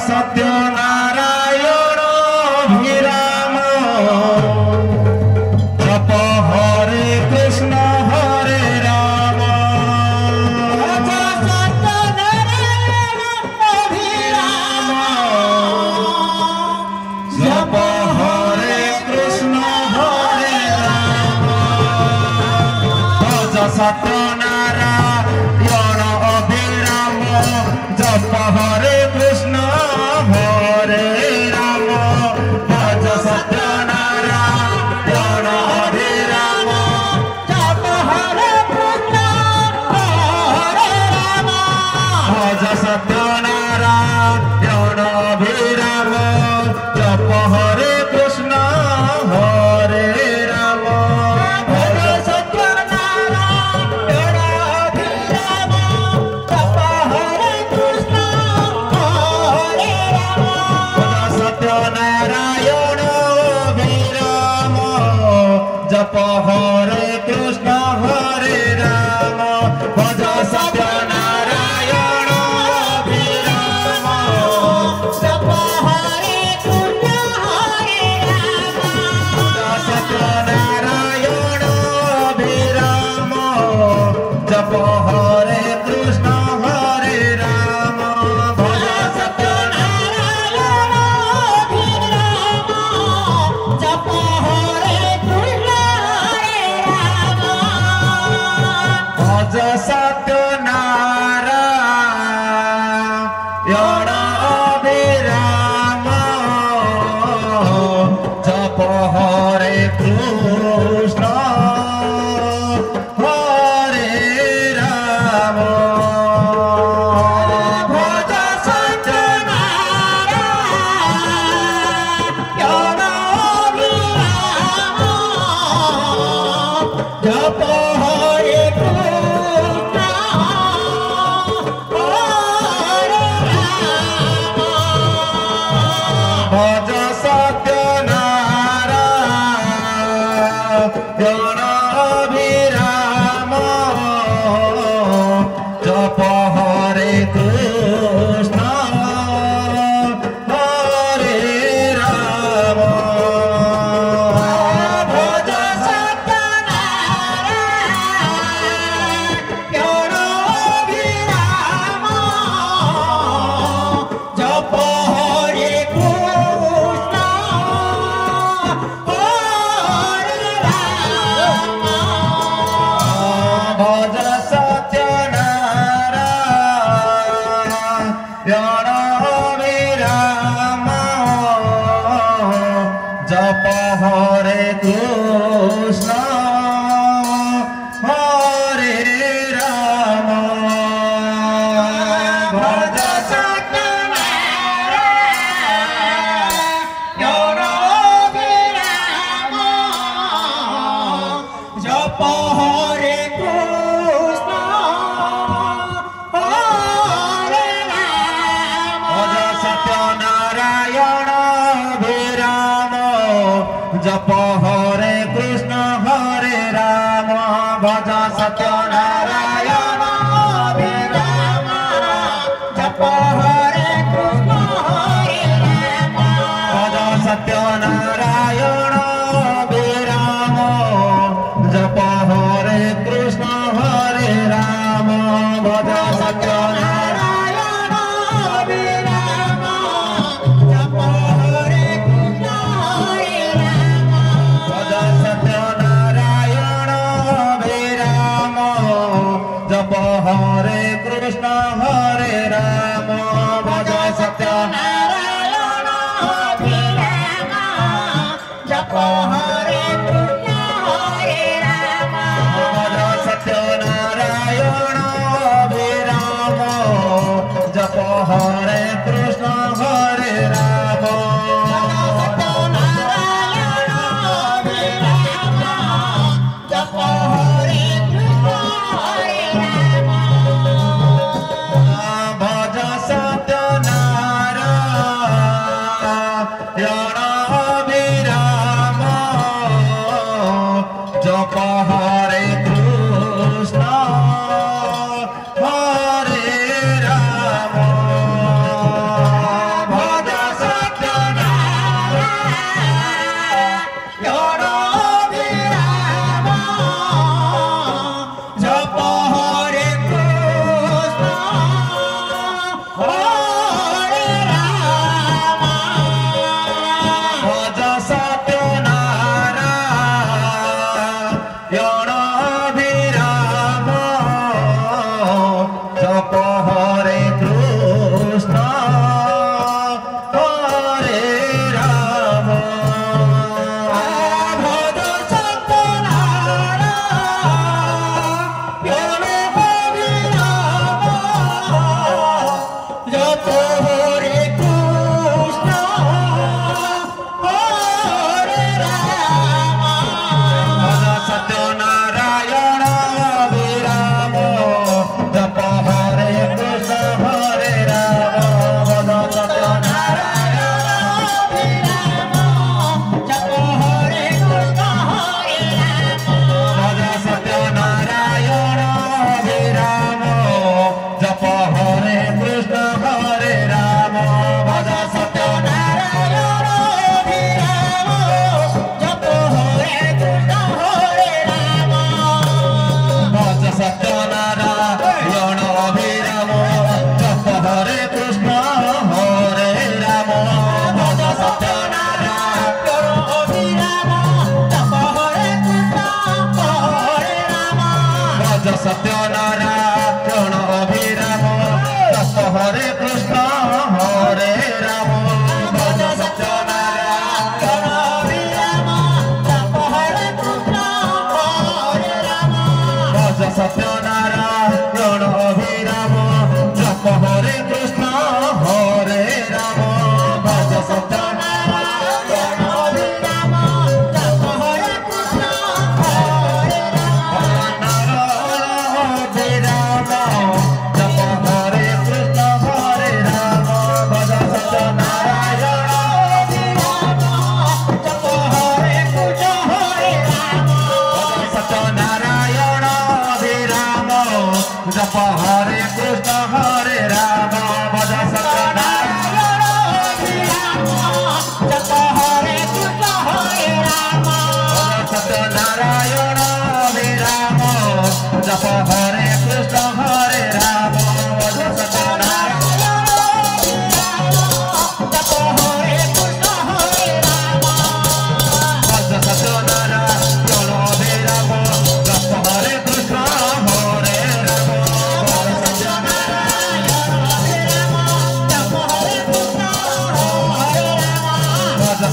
सत्य नारायण अभिराम जप हरे कृष्ण हरे राम जप हरे कृष्ण हरे राम भज सत्य नारायण अभिराम जप हरे कृष्ण हरे राम भज सत्य नारायण अभिराम जप हरे कृष्ण हरे राम भज सत्य नारायण अभिराम जप हरे कृष्ण हरे राम भज सत्य नारायण अभिराम जप हरे कृष्ण हरे राम भज सत्य नारायण अभिराम जप हरे कृष्ण हरे राम भज सत्य नारायण अभिराम जप हरे कृष्ण हरे राम भज सत्य नारायण अभिराम जप हरे कृष्ण हरे राम भज सत्य नारायण अभिराम जप हरे कृष्ण हरे राम भज सत्य नारायण अभिराम जप हरे कृष्ण हरे राम भज सत्य नारायण अभिराम जप हरे कृष्ण हरे राम भज सत्य नारायण अभिराम जप हरे कृष्ण हरे राम भज सत्य नारायण अभिराम जप हरे कृष्ण हरे राम भज सत्य नारायण अभिराम जप हरे कृष्ण हरे राम भज सत्य नारायण अभिराम जप हरे कृष्ण हरे राम भज सत्य नारायण अभिराम जप हरे कृष्ण हरे राम भज सत्य नारायण अभिराम जप हरे कृष्ण हरे राम भज सत्य नारायण अभिराम जप हरे कृष्ण हरे राम भज सत्य नारायण अभिराम जप हरे कृष्ण हरे राम भज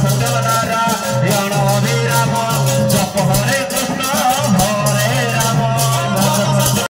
सत्यनारायण